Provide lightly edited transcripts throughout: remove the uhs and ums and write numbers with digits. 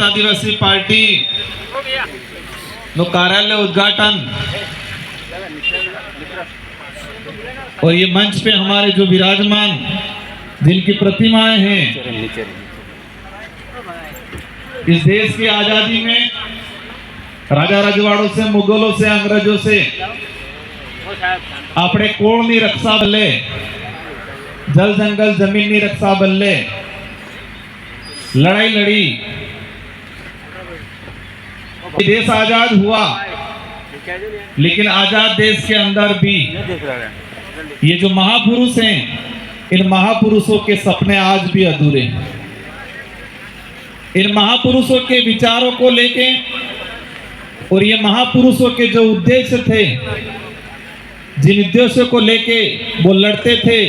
भारत आदिवासी party no कार्यालय उद्घाटन और ये मंच पे हमारे जो विराजमान जिनकी प्रतिमाएं हैं, इस देश की आजादी में राजा रजवाड़ों से, मुगलों से, अंग्रेजों से आपने कोण नहीं रक्षा बल्ले, जल जंगल जमीन नहीं रक्षा बल्ले लड़ाई लड़ी, देश आजाद हुआ। लेकिन आजाद देश के अंदर भी ये जो महापुरुष हैं, इन महापुरुषों के सपने आज भी अधूरे हैं। इन महापुरुषों के विचारों को लेके और ये महापुरुषों के जो उद्देश्य थे, जिन उद्देश्यों को लेके वो लड़ते थे,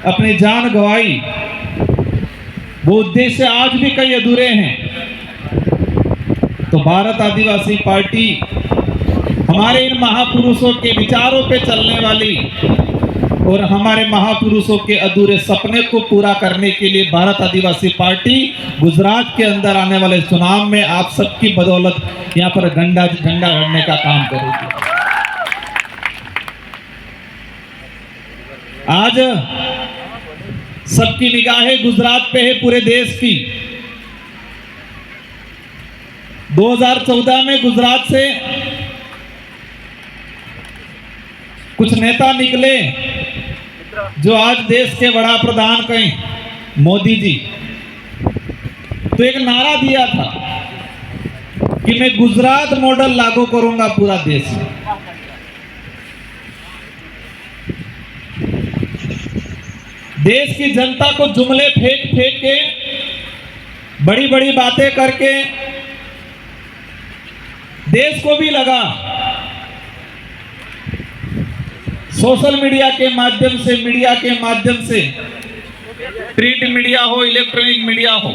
अपनी जान गंवाई, वो उद्देश्य आज भी कई अधूरे हैं। तो भारत आदिवासी पार्टी हमारे इन महापुरुषों के विचारों पे चलने वाली और हमारे महापुरुषों के अधूरे सपने को पूरा करने के लिए भारत आदिवासी पार्टी गुजरात के अंदर आने वाले चुनाव में आप सबकी बदौलत यहाँ पर झंडा गड़ने का काम करेगी। आज सबकी निगाहें गुजरात पे है, पूरे देश की। 2014 में गुजरात से कुछ नेता निकले जो आज देश के बड़ा प्रधान कहें, मोदी जी। तो एक नारा दिया था कि मैं गुजरात मॉडल लागू करूंगा पूरा देश में। देश की जनता को जुमले फेंक फेंक के, बड़ी बड़ी बातें करके देश को भी लगा सोशल मीडिया के माध्यम से, मीडिया के माध्यम से, प्रिंट मीडिया हो, इलेक्ट्रॉनिक मीडिया हो,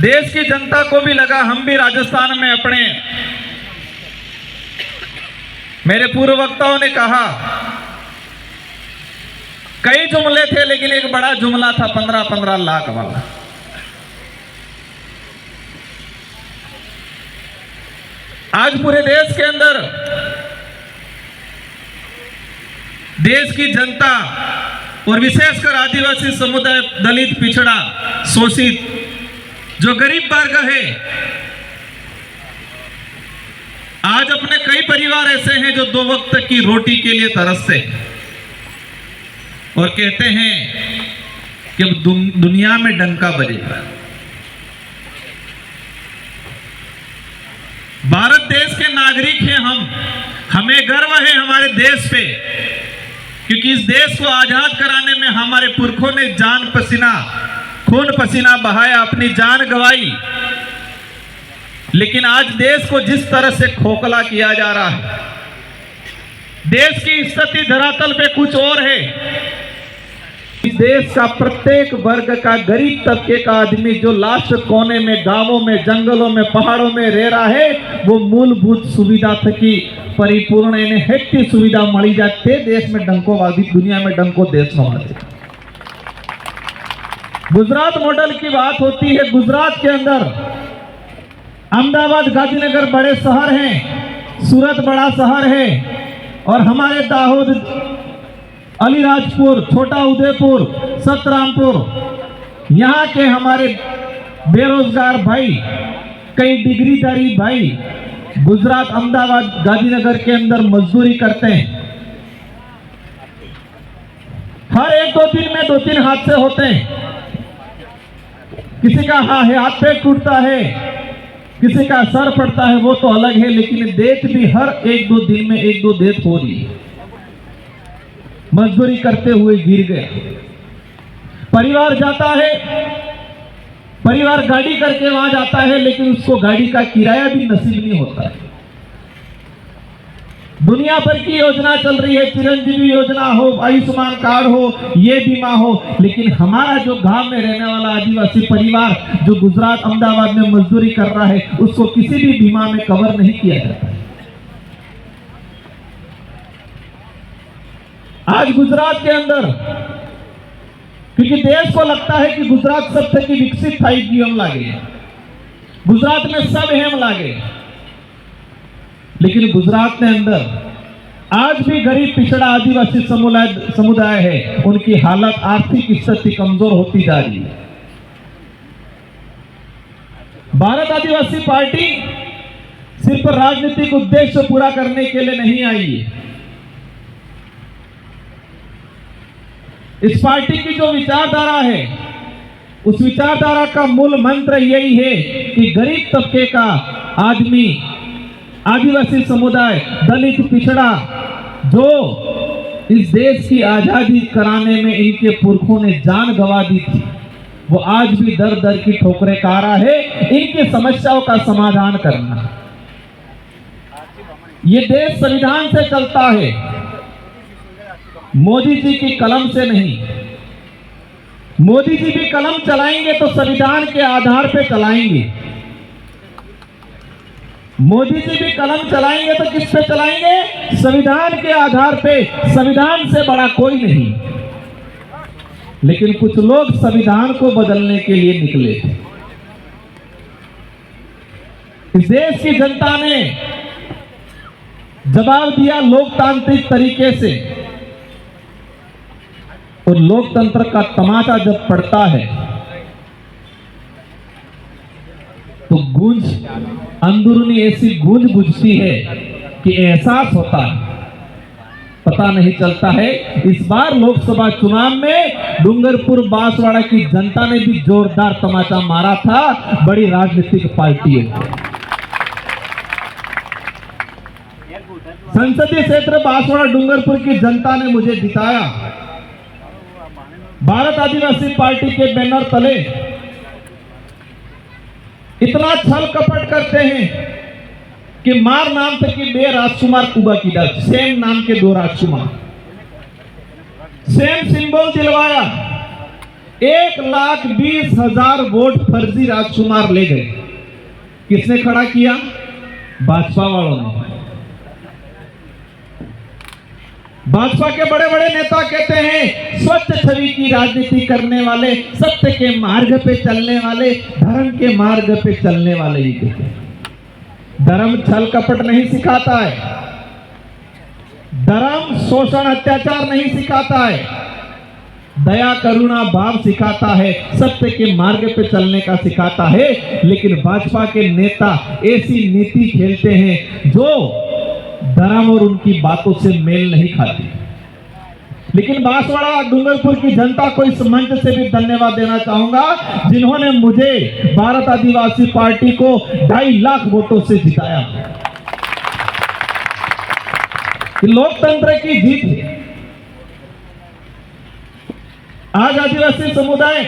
देश की जनता को भी लगा हम भी राजस्थान में अपने, मेरे पूर्व वक्ताओं ने कहा कई जुमले थे, लेकिन एक बड़ा जुमला था 15-15 लाख वाला। आज पूरे देश के अंदर देश की जनता और विशेषकर आदिवासी समुदाय, दलित, पिछड़ा, शोषित, जो गरीब वर्ग है, आज अपने कई परिवार ऐसे हैं जो 2 वक्त की रोटी के लिए तरसते और कहते हैं कि दुनिया में डंका बजेगा। भारत देश के नागरिक हैं हम, हमें गर्व है हमारे देश पे, क्योंकि इस देश को आजाद कराने में हमारे पुरखों ने जान पसीना, खून पसीना बहाया, अपनी जान गंवाई। लेकिन आज देश को जिस तरह से खोखला किया जा रहा है, देश की स्थिति धरातल पे कुछ और है। इस देश का प्रत्येक वर्ग का, गरीब तबके का आदमी जो लास्ट कोने में, गांवों में, जंगलों में, पहाड़ों में रह रहा है, वो मूलभूत सुविधा थकी परिपूर्ण इन्हें हेक्टी सुविधा मળી जाते देश में डंकोवादी, दुनिया में डंको देश में होने। गुजरात मॉडल की बात होती है। गुजरात के अंदर अहमदाबाद, गांधीनगर बड़े शहर हैं, सूरत बड़ा शहर है, और हमारे दाहोद, अलीराजपुर, छोटा उदयपुर, सतरामपुर, यहाँ के हमारे बेरोजगार भाई, कई डिग्रीधारी भाई गुजरात, अहमदाबाद, गांधीनगर के अंदर मजदूरी करते हैं। हर 1-2 दिन में 2-3 हादसे होते हैं। किसी का हाथ पैर टूटता है, किसी का सर फटता है, वो तो अलग है, लेकिन डेथ भी हर 1-2 दिन में 1-2 डेथ हो रही है। मजदूरी करते हुए गिर गया, परिवार जाता है, परिवार गाड़ी करके वहां जाता है, लेकिन उसको गाड़ी का किराया भी नसीब नहीं होता है। दुनिया भर की योजना चल रही है, चिरंजीवी योजना हो, आयुष्मान कार्ड हो, ये बीमा हो, लेकिन हमारा जो गांव में रहने वाला आदिवासी परिवार जो गुजरात, अहमदाबाद में मजदूरी कर रहा है, उसको किसी भी बीमा में कवर नहीं किया जाता। आज गुजरात के अंदर क्योंकि देश को लगता है कि गुजरात सब थकी विकसित था हम लागे, गुजरात में सब हेम लागे, लेकिन गुजरात के अंदर आज भी गरीब पिछड़ा आदिवासी समुदाय है, उनकी हालत आर्थिक स्थिति कमजोर होती जा रही है। भारत आदिवासी पार्टी सिर्फ राजनीतिक उद्देश्य पूरा करने के लिए नहीं आई है। इस पार्टी की जो विचारधारा है, उस विचारधारा का मूल मंत्र यही है कि गरीब तबके का आदमी, आदिवासी समुदाय, दलित, पिछड़ा, जो इस देश की आजादी कराने में इनके पुरखों ने जान गंवा दी थी, वो आज भी दर दर की ठोकरें खा रहा है। इनकी समस्याओं का समाधान करना, ये देश संविधान से चलता है, मोदी जी की कलम से नहीं। मोदी जी भी कलम चलाएंगे तो संविधान के आधार पे चलाएंगे। मोदी जी भी कलम चलाएंगे तो किस पे चलाएंगे? संविधान के आधार पे। संविधान से बड़ा कोई नहीं। लेकिन कुछ लोग संविधान को बदलने के लिए निकले। इस देश की जनता ने जवाब दिया लोकतांत्रिक तरीके से, और लोकतंत्र का तमाचा जब पड़ता है तो गूंज, अंदरूनी ऐसी गूंज बुझती है कि एहसास होता है, पता नहीं चलता है। इस बार लोकसभा चुनाव में डूंगरपुर बांसवाड़ा की जनता ने भी जोरदार तमाचा मारा था बड़ी राजनीतिक पार्टियों। संसदीय क्षेत्र बांसवाड़ा डूंगरपुर की जनता ने मुझे जिताया। भारत आदिवासी पार्टी के बैनर तले इतना छल कपट करते हैं कि मार नाम थे कि बे राजकुमार कुबा की डर, सेम नाम के दो राजकुमार, सेम सिंबल दिलवाया। 1,20,000 वोट फर्जी राजकुमार ले गए। किसने खड़ा किया? भाजपा वालों ने। भाजपा के बड़े बड़े नेता कहते हैं स्वच्छ छवि की राजनीति करने वाले, सत्य के मार्ग पे चलने वाले, धर्म के मार्ग पे चलने वाले ही कहते हैं। धर्म छल कपट नहीं सिखाता है, धर्म शोषण अत्याचार नहीं सिखाता है, दया करुणा भाव सिखाता है, सत्य के मार्ग पे चलने का सिखाता है। लेकिन भाजपा के नेता ऐसी नीति खेलते हैं जो धर्म और उनकी बातों से मेल नहीं खाती। लेकिन बांसवाड़ा डूंगरपुर की जनता को इस मंच से भी धन्यवाद देना चाहूंगा जिन्होंने मुझे भारत आदिवासी पार्टी को 2.5 लाख वोटों से जिताया। लोकतंत्र की जीत है। आज आदिवासी समुदाय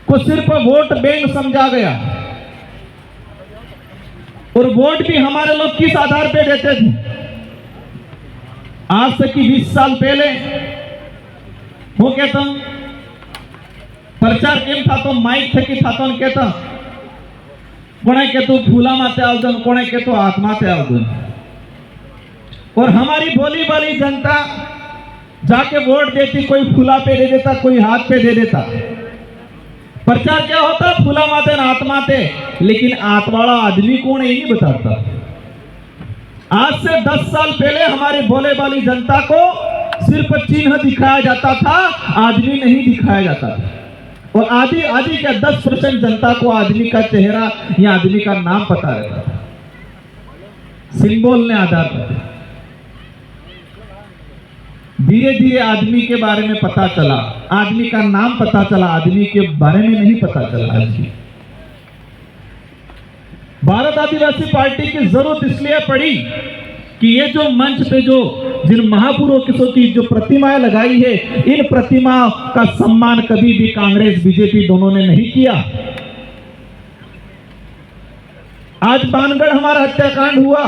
को सिर्फ वोट बैंक समझा गया, और वोट भी हमारे लोग किस आधार पे देते थे? आज से कि 20 साल पहले वो कहता प्रचार केम था तो माइक थकी था तो कहता कोने के तो फूला माते आवदन, कोने के तो हाथ माते आवदन। और हमारी भोली भाली जनता जाके वोट देती, कोई फूला पे दे देता, कोई हाथ पे दे देता। प्रचार क्या होता? फूला माते ना हाथ माते। लेकिन हाथ वाला आदमी कौन है ये नहीं बताता। आज से 10 साल पहले हमारी भोले वाली जनता को सिर्फ चिन्ह दिखाया जाता था, आदमी नहीं दिखाया जाता था। और आदि के 10% जनता को आदमी का चेहरा या आदमी का नाम पता रहता था, सिंबल ने आधार पर। धीरे धीरे आदमी के बारे में पता चला, आदमी का नाम पता चला, आदमी के बारे में नहीं पता चला। आदमी भारत आदिवासी पार्टी की जरूरत इसलिए पड़ी कि ये जो मंच पे जो जिन महापुरुषों की जो प्रतिमाएं लगाई है, इन प्रतिमाओं का सम्मान कभी भी कांग्रेस बीजेपी दोनों ने नहीं किया। आज बानगढ़ हमारा हत्याकांड हुआ,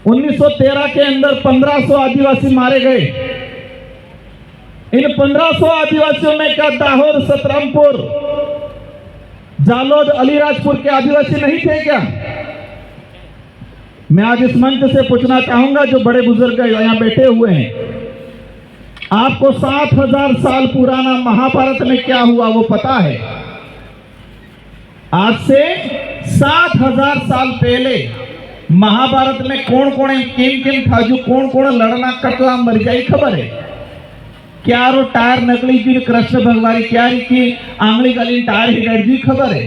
1913 के अंदर 1500 आदिवासी मारे गए। इन 1500 आदिवासियों में क्या दाहोद, सतरामपुर, जालोद, अलीराजपुर के आदिवासी नहीं थे क्या? मैं आज इस मंच से पूछना चाहूंगा जो बड़े बुजुर्ग यहाँ बैठे हुए हैं, आपको 7000 साल पुराना महाभारत में क्या हुआ वो पता है? आज से 7000 साल पहले महाभारत में कौन कौन किन किन था जो कौन कौन लड़ना कटला मर जाई खबर है? क्या रो टायर नकली की कृष्ण भगवान क्या की आंगली गली टायर हिडर जी खबर है?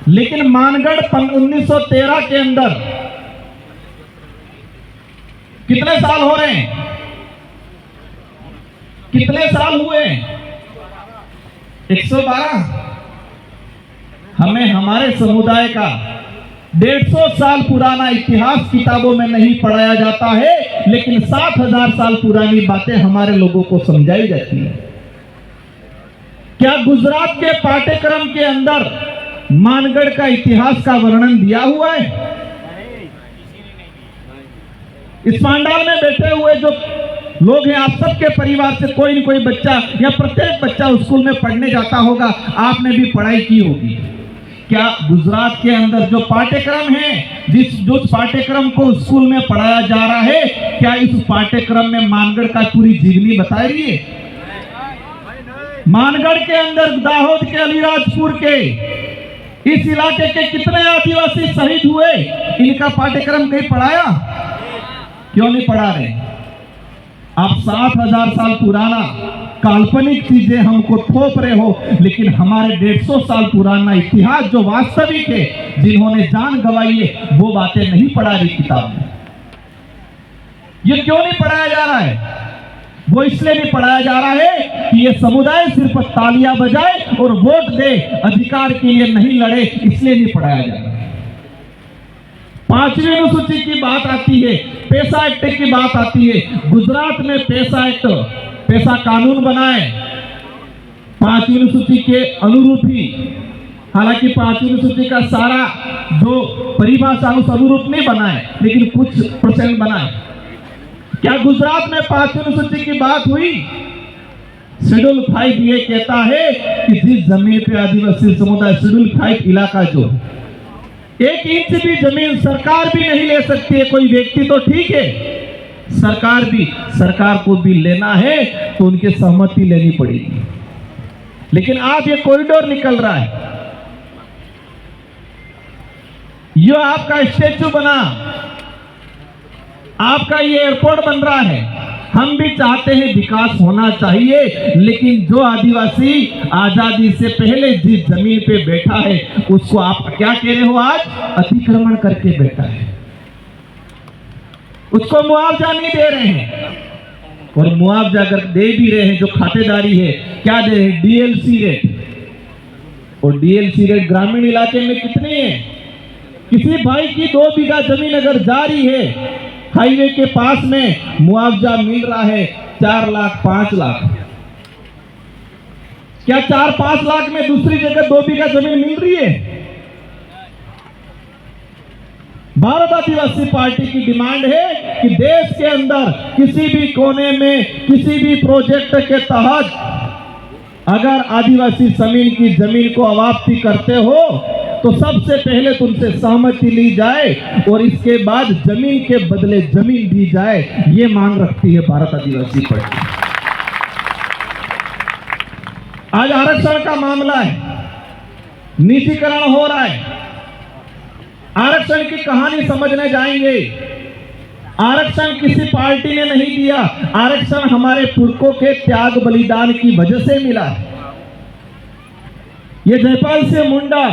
लेकिन मानगढ़ 1913 के अंदर कितने साल हो रहे हैं? कितने साल हुए? 112। हमें हमारे समुदाय का 150 साल पुराना इतिहास किताबों में नहीं पढ़ाया जाता है, लेकिन 7000 साल पुरानी बातें हमारे लोगों को समझाई जाती है। क्या गुजरात के पाठ्यक्रम के अंदर मानगढ़ का इतिहास का वर्णन दिया हुआ है? इस पांडाल में बैठे हुए जो लोग हैं, आप सबके परिवार से कोई न कोई बच्चा या प्रत्येक बच्चा स्कूल में पढ़ने जाता होगा, आपने भी पढ़ाई की होगी। क्या गुजरात के अंदर जो पाठ्यक्रम है, जो पाठ्यक्रम को स्कूल में पढ़ाया जा रहा है, क्या इस पाठ्यक्रम में मानगढ़ का पूरी जीवनी बताई रही है? मानगढ़ के अंदर दाहोद के अलीराजपुर के इस इलाके के कितने आदिवासी शहीद हुए, इनका पाठ्यक्रम कहीं पढ़ाया? क्यों नहीं पढ़ा रहे? आप 7000 साल पुराना काल्पनिक चीजें हमको थोप रहे हो, लेकिन हमारे 150 साल पुराना इतिहास जो वास्तविक है, जिन्होंने जान गंवाई है, वो बातें नहीं पढ़ा रही किताब में। ये क्यों नहीं पढ़ाया जा रहा है? वो इसलिए नहीं पढ़ाया जा रहा है कि ये समुदाय सिर्फ तालियां बजाए और वोट दे, अधिकार के लिए नहीं लड़े, इसलिए नहीं पढ़ाया जा रहा है। 5वीं अनुसूची की बात आती है, पैसा एक्ट की बात आती है। गुजरात में पैसा एक्ट, पैसा कानून बनाए 5वीं अनुसूची के अनुरूप ही। हालांकि 5वीं अनुसूची का सारा जो परिभाषा उस अनुरूप नहीं बनाए, लेकिन कुछ % बनाए। क्या गुजरात में 5वीं अनुसूची की बात हुई? शेड्यूल 5 ये कहता है कि जिस जमीन पे आदिवासी समुदाय, शेड्यूल 5 इलाका जो 1 इंच भी जमीन सरकार भी नहीं ले सकती है। कोई व्यक्ति तो ठीक है, सरकार को भी लेना है तो उनकी सहमति लेनी पड़ेगी। लेकिन आज ये कॉरिडोर निकल रहा है, ये आपका स्टैचू बना, आपका ये एयरपोर्ट बन रहा है। हम भी चाहते हैं विकास होना चाहिए, लेकिन जो आदिवासी आजादी से पहले जिस जमीन पे बैठा है, उसको आप क्या कह रहे हो? आज अतिक्रमण करके बैठा है, उसको मुआवजा नहीं दे रहे हैं। और मुआवजा अगर दे भी रहे हैं, जो खातेदारी है, क्या दे रहे हैं? DLC rate. और डीएलसी रेट ग्रामीण इलाके में कितनी है? किसी भाई की 2 बीघा जमीन अगर जा रही है, हाईवे के पास में मुआवजा मिल रहा है 4 लाख 5 लाख। क्या 4-5 लाख में दूसरी जगह 2 बीघा जमीन मिल रही है? भारत आदिवासी पार्टी की डिमांड है कि देश के अंदर किसी भी कोने में किसी भी प्रोजेक्ट के तहत अगर आदिवासी जमीन को अवाप्ति करते हो तो सबसे पहले तुमसे सहमति ली जाए और इसके बाद जमीन के बदले जमीन दी जाए। ये मांग रखती है भारत आदिवासी पार्टी। आज आरक्षण का मामला है, निजीकरण हो रहा है। आरक्षण की कहानी समझने जाएंगे। आरक्षण किसी पार्टी ने नहीं दिया, आरक्षण हमारे पुरखों के त्याग बलिदान की वजह से मिला। ये जयपाल सिंह मुंडा,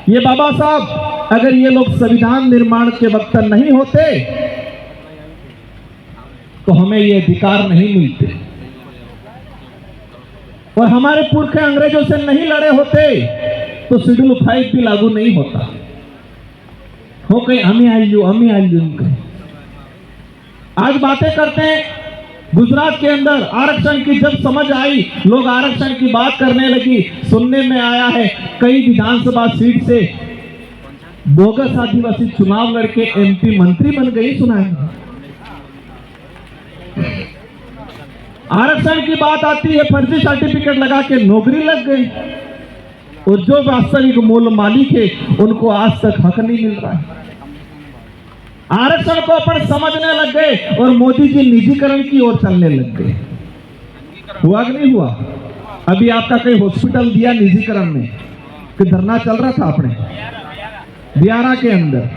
ये बाबा साहब, अगर ये लोग संविधान निर्माण के वक्त नहीं होते तो हमें ये अधिकार नहीं मिलते, और हमारे पुरखे अंग्रेजों से नहीं लड़े होते तो शेड्यूल 5 भी लागू नहीं होता। हो कहीं हमें आई आज बातें करते हैं। गुजरात के अंदर आरक्षण की जब समझ आई, लोग आरक्षण की बात करने लगी। सुनने में आया है कई विधानसभा सीट से बोगस आदिवासी चुनाव लड़के एमपी मंत्री बन गई। सुना है? आरक्षण की बात आती है, फर्जी सर्टिफिकेट लगा के नौकरी लग गई, और जो वास्तविक मूल मालिक है उनको आज तक हक नहीं मिल रहा है। आरक्षण को अपन समझने लग गए और मोदी जी निजीकरण की ओर चलने लग गए। हुआ कि नहीं हुआ? अभी आपका कहीं हॉस्पिटल दिया निजीकरण में कि धरना चल रहा था अपने बिहार के अंदर।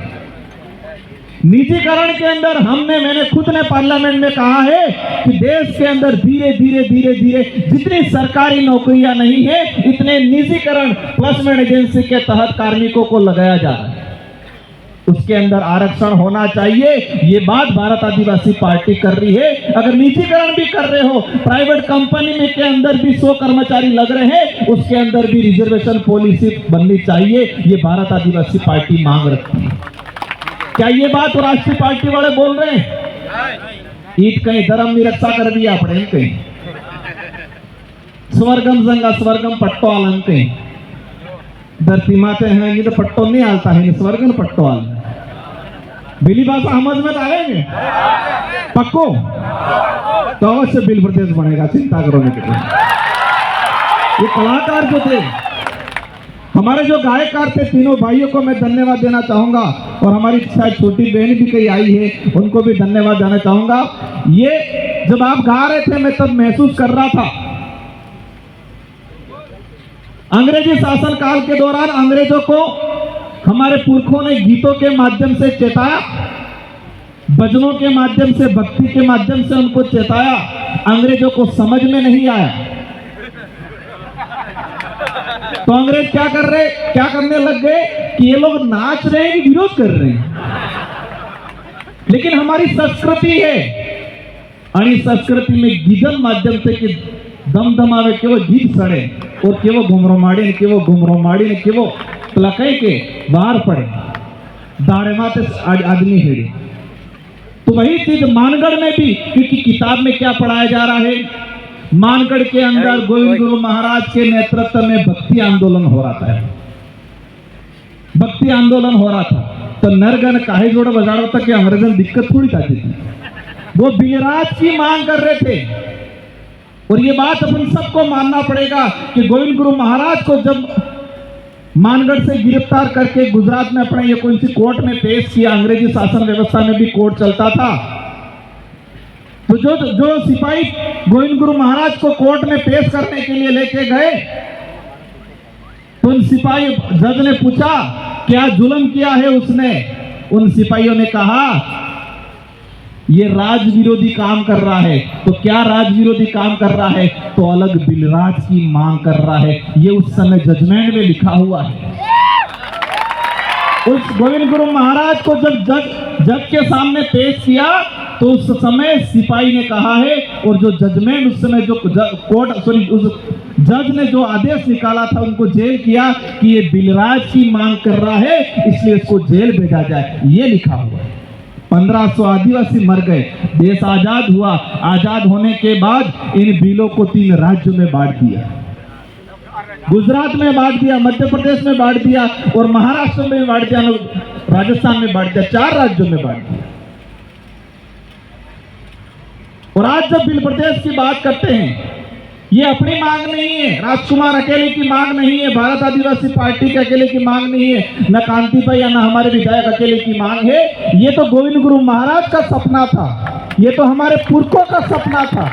निजीकरण के अंदर मैंने खुद ने पार्लियामेंट में कहा है कि देश के अंदर धीरे धीरे जितनी सरकारी नौकरियां नहीं है इतने निजीकरण प्लेसमेंट एजेंसी के तहत कार्मिकों को लगाया जा रहा है। उसके अंदर आरक्षण होना चाहिए। ये बात भारत आदिवासी पार्टी कर रही है। अगर निजीकरण भी कर रहे हो, प्राइवेट कंपनी में के अंदर भी 100 कर्मचारी लग रहे हैं, उसके अंदर भी रिजर्वेशन पॉलिसी बननी चाहिए। ये भारत आदिवासी पार्टी मांग रखती है। क्या ये बात राष्ट्रीय पार्टी वाले बोल रहे हैं? ईद कहीं धर्म निरक्षा कर दिया अपने कहीं स्वर्गम जंगा स्वर्गम पट्टो आलन कहीं धरती माते हैं ये तो पट्टो नहीं आलता है स्वर्गन पट्टो आल बिली भाषा समझ में आएंगे पक्को तो अवश्य बिल प्रदेश बनेगा, चिंता करो नहीं। ये कलाकार जो थे, हमारे जो गायकार थे, तीनों भाइयों को मैं धन्यवाद देना चाहूंगा और हमारी शायद छोटी बहन भी कहीं आई है उनको भी धन्यवाद देना चाहूंगा। ये जब आप गा रहे थे मैं तब महसूस कर रहा था अंग्रेजी शासन काल के दौरान अंग्रेजों को हमारे पुरखों ने गीतों के माध्यम से चेताया, भजनों के माध्यम से, भक्ति के माध्यम से उनको चेताया। अंग्रेजों को समझ में नहीं आया तो अंग्रेज क्या करने लग गए कि ये लोग नाच रहे हैं, विरोध कर रहे हैं। लेकिन हमारी संस्कृति है और इस संस्कृति में गीतन माध्यम से कि दमदमावे केवो गीत सड़े और केवो घुमरो माड़ी ने केवो प्लकई के बाहर पड़े दाड़े माते आदमी हेड़े। तो वही चीज मानगढ़ में भी, क्योंकि किताब में क्या पढ़ाया जा रहा है, मानगढ़ के अंदर गोविंद गुरु महाराज के नेतृत्व में भक्ति आंदोलन हो रहा था। भक्ति आंदोलन हो रहा था तो नरगन काहे जोड़ा बजा रहा था कि अंग्रेजन दिक्कत थोड़ी आती थी। वो बिलराज की मांग कर रहे थे और ये बात अपन सबको मानना पड़ेगा कि गोविंद गुरु महाराज को जब मानगढ़ से गिरफ्तार करके गुजरात में अपने ये कोई सी कोर्ट में पेश किया, अंग्रेजी शासन व्यवस्था में भी कोर्ट चलता था, तो जो सिपाही गोविंद गुरु महाराज को कोर्ट में पेश करने के लिए लेके गए तो उन सिपाही जज ने पूछा क्या जुल्म किया है उसने। उन सिपाहियों ने कहा ये राज विरोधी काम कर रहा है। तो क्या राज विरोधी काम कर रहा है? तो अलग बिलराज की मांग कर रहा है। ये उस समय जजमेंट में लिखा हुआ है। उस गोविंद गुरु महाराज को जब जज के सामने पेश किया तो उस समय सिपाही ने कहा है और जो जजमेंट उस समय जो उस जज ने जो आदेश निकाला था उनको जेल किया कि ये बिलराज की मांग कर रहा है इसलिए इसको जेल भेजा जाए, ये लिखा हुआ है। 1500 आदिवासी मर गए। देश आजाद हुआ। आजाद होने के बाद इन बिलों को 3 राज्यों में बांट दिया। गुजरात में बांट दिया, मध्य प्रदेश में बांट दिया और महाराष्ट्र में बांट दिया, राजस्थान में बांट दिया, 4 राज्यों में बांट दिया। और आज जब बिल प्रदेश की बात करते हैं, ये अपनी मांग नहीं है, राजकुमार अकेले की मांग नहीं है, भारत आदिवासी पार्टी के अकेले की मांग नहीं है, न कांति भाई या न हमारे विधायक अकेले की मांग है। ये तो गोविंद गुरु महाराज का सपना था, ये तो हमारे पुरखों का सपना था।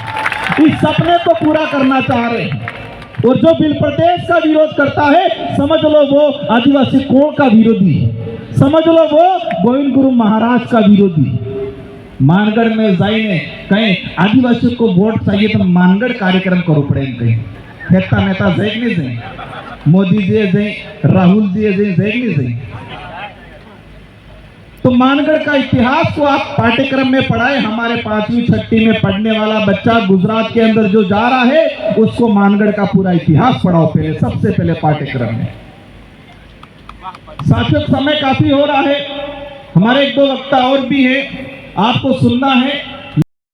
इस सपने को पूरा करना चाह रहे हैं और जो बिल प्रदेश का विरोध करता है समझ लो वो आदिवासी कोण का विरोधी है, समझ लो वो गोविंद गुरु महाराज का विरोधी। मानगढ़ में जाइए कहीं आदिवासियों को वोट चाहिए तो मानगढ़ कार्यक्रम करो पड़े कहीं नेता नेता जैक नहीं जाए, मोदी जी जाए, राहुल जी जाए, जैक नहीं जाए। तो मानगढ़ का इतिहास को आप पाठ्यक्रम में पढ़ाए। हमारे 5वीं 6वीं में पढ़ने वाला बच्चा गुजरात के अंदर जो जा रहा है उसको मानगढ़ का पूरा इतिहास पढ़ाओ पहले, सबसे पहले पाठ्यक्रम में। साथियों समय काफी हो रहा है, हमारे 1-2 वक्ता और भी है, आपको सुनना है।